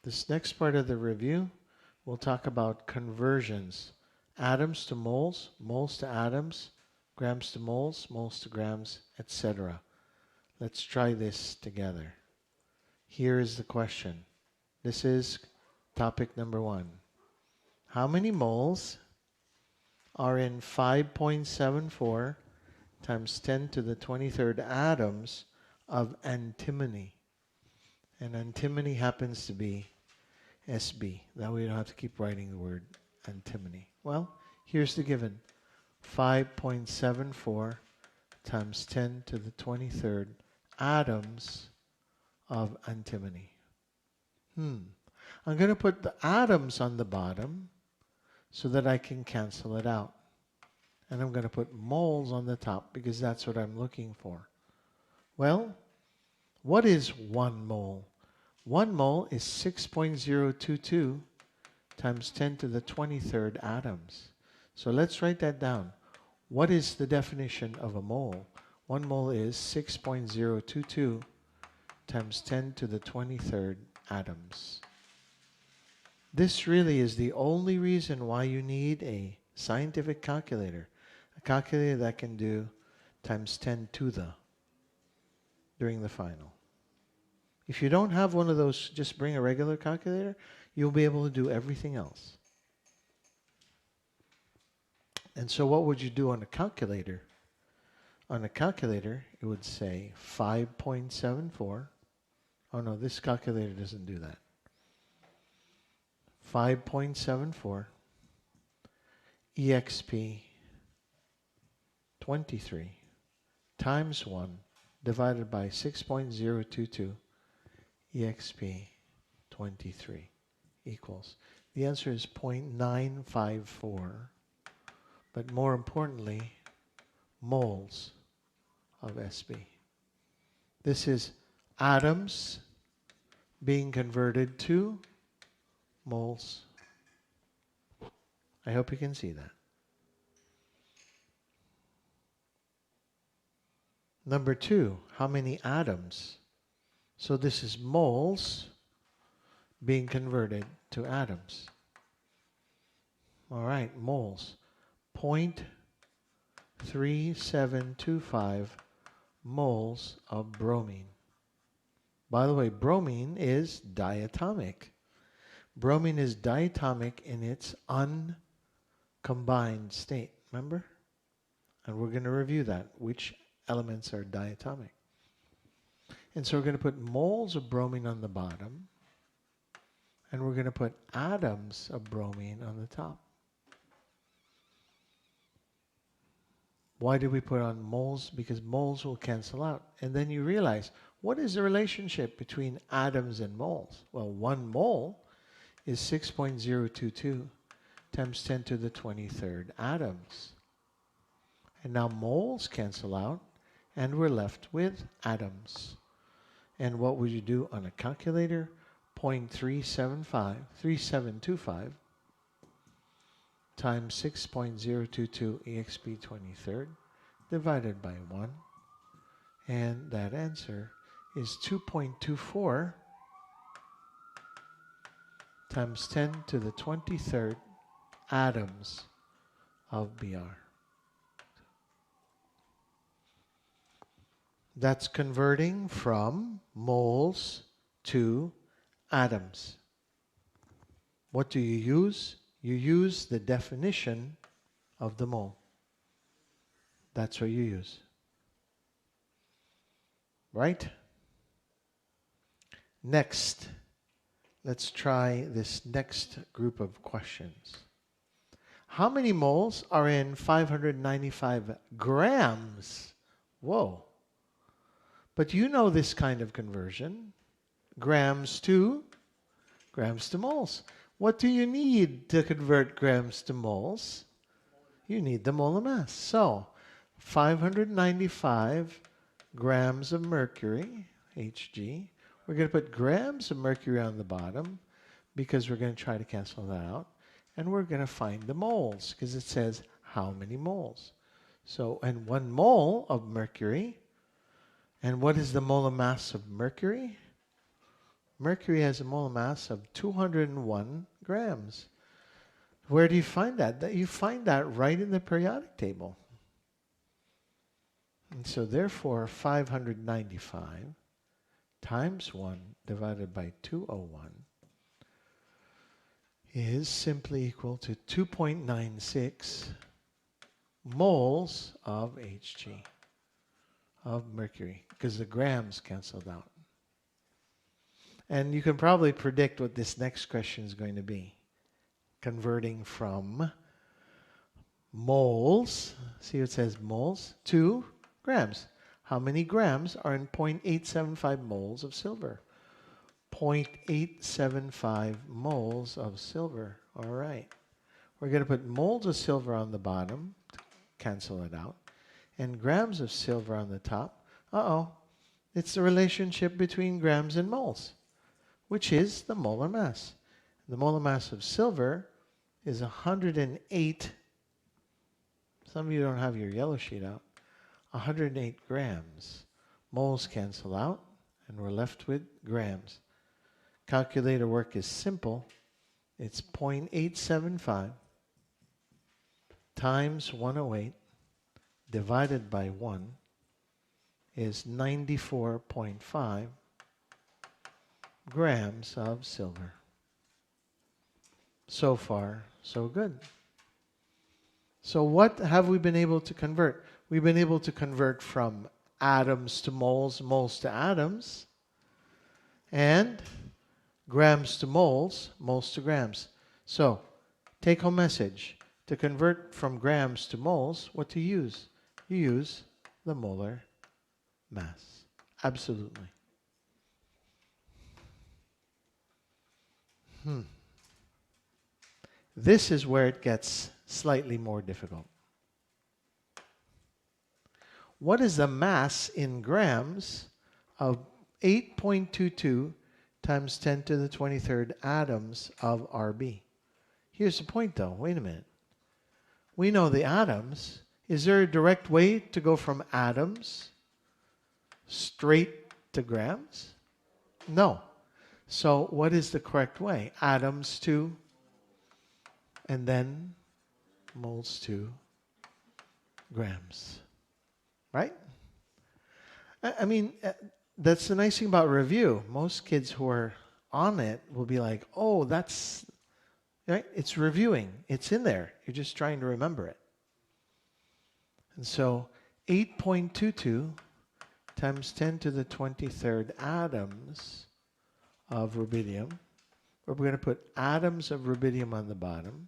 This next part of the review, we'll talk about conversions. Atoms to moles, moles to atoms, grams to moles, moles to grams, etc. Let's try this together. Here is the question. This is topic number 1. How many moles are in 5.74 times 10 to the 23rd atoms of antimony? And antimony happens to be SB. That way you don't have to keep writing the word antimony. Well, here's the given. 5.74 times 10 to the 23rd atoms of antimony. I'm going to put the atoms on the bottom so that I can cancel it out. And I'm going to put moles on the top because that's what I'm looking for. Well, what is 1 mole? 1 mole is 6.022 times 10 to the 23rd atoms. So let's write that down. What is the definition of a mole? 1 mole is 6.022 times 10 to the 23rd atoms. This really is the only reason why you need a scientific calculator. A calculator that can do times 10 to the during the final. If you don't have one of those, just bring a regular calculator. You'll be able to do everything else. And so what would you do on a calculator? On a calculator, it would say 5.74. Oh no, this calculator doesn't do that. 5.74 EXP 23 times 1 divided by 6.022 EXP 23 equals. The answer is 0.954, but more importantly, moles of SB. This is atoms being converted to moles. I hope you can see that. Number 2, how many atoms? So this is moles being converted to atoms. All right, moles. 0.3725 moles of bromine. By the way, bromine is diatomic. Bromine is diatomic in its uncombined state, remember? And we're going to review that, which elements are diatomic. And so we're going to put moles of bromine on the bottom, and we're going to put atoms of bromine on the top. Why did we put on moles? Because moles will cancel out. And then you realize, what is the relationship between atoms and moles? Well, 1 mole is 6.022 times 10 to the 23rd atoms. And now moles cancel out, and we're left with atoms. And what would you do on a calculator? 0.3725 times 6.022 exp 23rd divided by 1. And that answer is 2.24 times 10 to the 23rd atoms of Br. That's converting from moles to atoms. What do you use? You use the definition of the mole. That's what you use. Right? Next, let's try this next group of questions. How many moles are in 595 grams? Whoa. But you know this kind of conversion. Grams to moles. What do you need to convert grams to moles? You need the molar mass. So, 595 grams of mercury, Hg. We're going to put grams of mercury on the bottom because we're going to try to cancel that out. And we're going to find the moles because it says how many moles. So, and 1 mole of mercury. And what is the molar mass of mercury? Mercury has a molar mass of 201 grams. Where do you find that? You find that right in the periodic table. And so therefore, 595 times 1 divided by 201 is simply equal to 2.96 moles of Hg, of mercury, because the grams canceled out. And you can probably predict what this next question is going to be. Converting from moles, see it says moles, to grams. How many grams are in 0.875 moles of silver? 0.875 moles of silver. All right. We're going to put moles of silver on the bottom to cancel it out, and grams of silver on the top. It's the relationship between grams and moles, which is the molar mass. The molar mass of silver is 108. Some of you don't have your yellow sheet out. 108 grams. Moles cancel out, and we're left with grams. Calculator work is simple. It's 0.875 times 108 divided by 1 is 94.5 grams of silver. So far, so good. So what have we been able to convert? We've been able to convert from atoms to moles, moles to atoms, and grams to moles, moles to grams. So, take-home message. To convert from grams to moles, what to use? You use the molar mass. Absolutely. This is where it gets slightly more difficult. What is the mass in grams of 8.22 times 10 to the 23rd atoms of Rb? Here's the point though. Wait a minute. We know the atoms. Is there a direct way to go from atoms straight to grams? No. So what is the correct way? Atoms to, and then moles to grams. Right? I mean, that's the nice thing about review. Most kids who are on it will be like, oh, that's, right? It's reviewing. It's in there. You're just trying to remember it. And so 8.22 times 10 to the 23rd atoms of rubidium. We're going to put atoms of rubidium on the bottom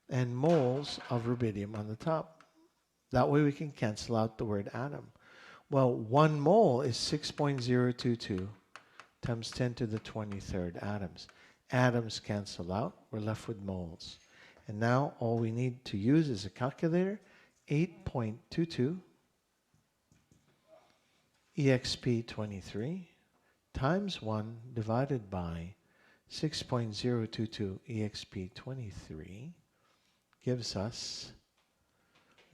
and moles of rubidium on the top. That way we can cancel out the word atom. Well, 1 mole is 6.022 times 10 to the 23rd atoms. Atoms cancel out. We're left with moles. And now all we need to use is a calculator. 8.22 exp23 times 1 divided by 6.022 exp23 gives us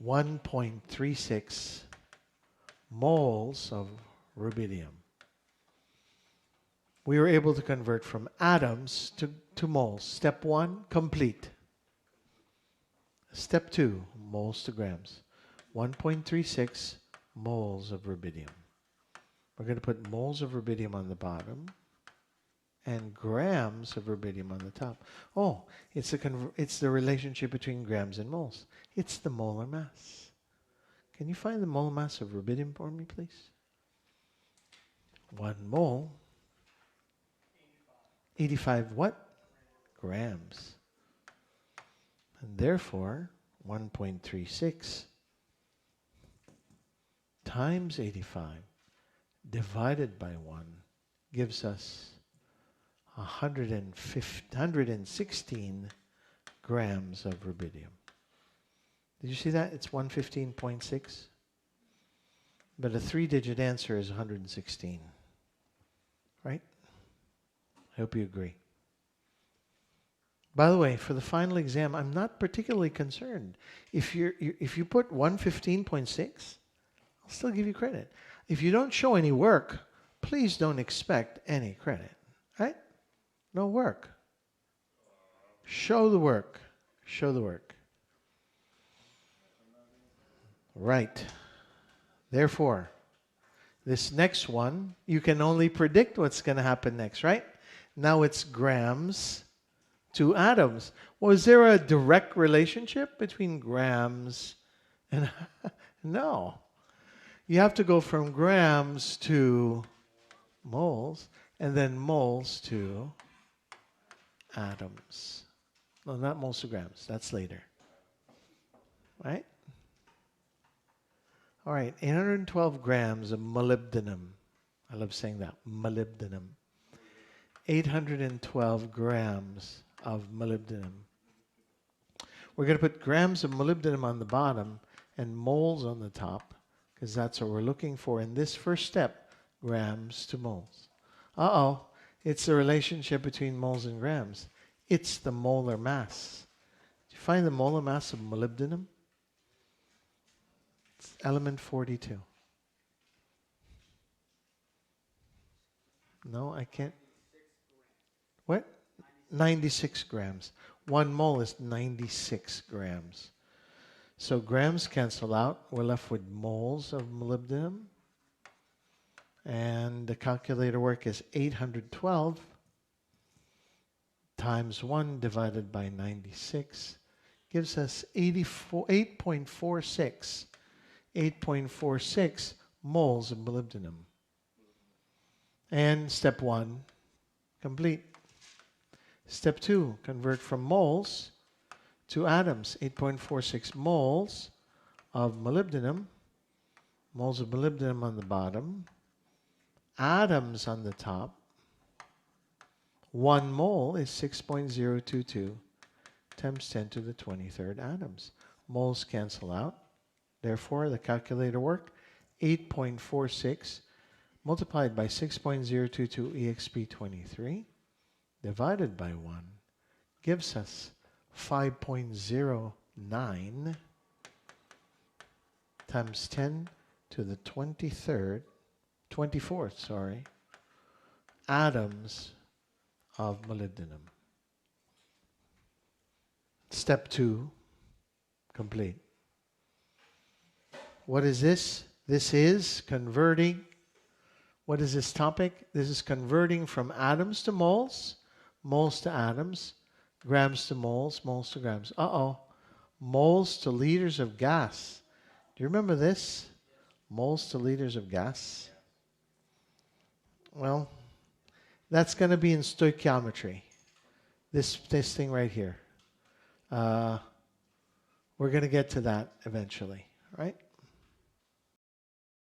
1.36 moles of rubidium. We were able to convert from atoms to moles. Step 1, complete. Step 2, moles to grams. 1.36 moles of rubidium. We're going to put moles of rubidium on the bottom and grams of rubidium on the top. Oh, it's the relationship between grams and moles. It's the molar mass. Can you find the molar mass of rubidium for me, please? 1 mole. 85 what? Grams. And therefore, 1.36 times 85 divided by 1 gives us 116 grams of rubidium. Did you see that? It's 115.6. But a 3-digit answer is 116. Right? I hope you agree. By the way, for the final exam, I'm not particularly concerned. If you put 115.6, I'll still give you credit. If you don't show any work please don't expect any credit, right? No work. Show the work. Show the work. Right. Therefore, this next one, you can only predict what's going to happen next, right? Now it's grams to atoms. Was there a direct relationship between grams and... No. You have to go from grams to moles, and then moles to atoms. No, not moles to grams. That's later. Right? All right, 812 grams of molybdenum. I love saying that, molybdenum. 812 grams of molybdenum. We're going to put grams of molybdenum on the bottom and moles on the top, because that's what we're looking for in this first step, grams to moles. Uh-oh, it's the relationship between moles and grams. It's the molar mass. Do you find the molar mass of molybdenum? It's element 42. No, I can't. What? 96 grams. 1 mole is 96 grams. So grams cancel out. We're left with moles of molybdenum. And the calculator work is 812 times 1 divided by 96 gives us 8.46. 8.46 moles of molybdenum. And step 1, complete. Step 2, convert from moles to atoms. 8.46 moles of molybdenum. Moles of molybdenum on the bottom. Atoms on the top. 1 mole is 6.022 times 10 to the 23rd atoms. Moles cancel out. Therefore, the calculator work, 8.46 multiplied by 6.022 exp23 divided by 1 gives us 5.09 times 10 to the 24th, atoms of molybdenum. Step 2, complete. What is this? This is converting. What is this topic? This is converting from atoms to moles, moles to atoms, grams to moles, moles to grams. Uh-oh. Moles to liters of gas. Do you remember this? Moles to liters of gas. Well, that's going to be in stoichiometry. This thing right here. We're going to get to that eventually, right?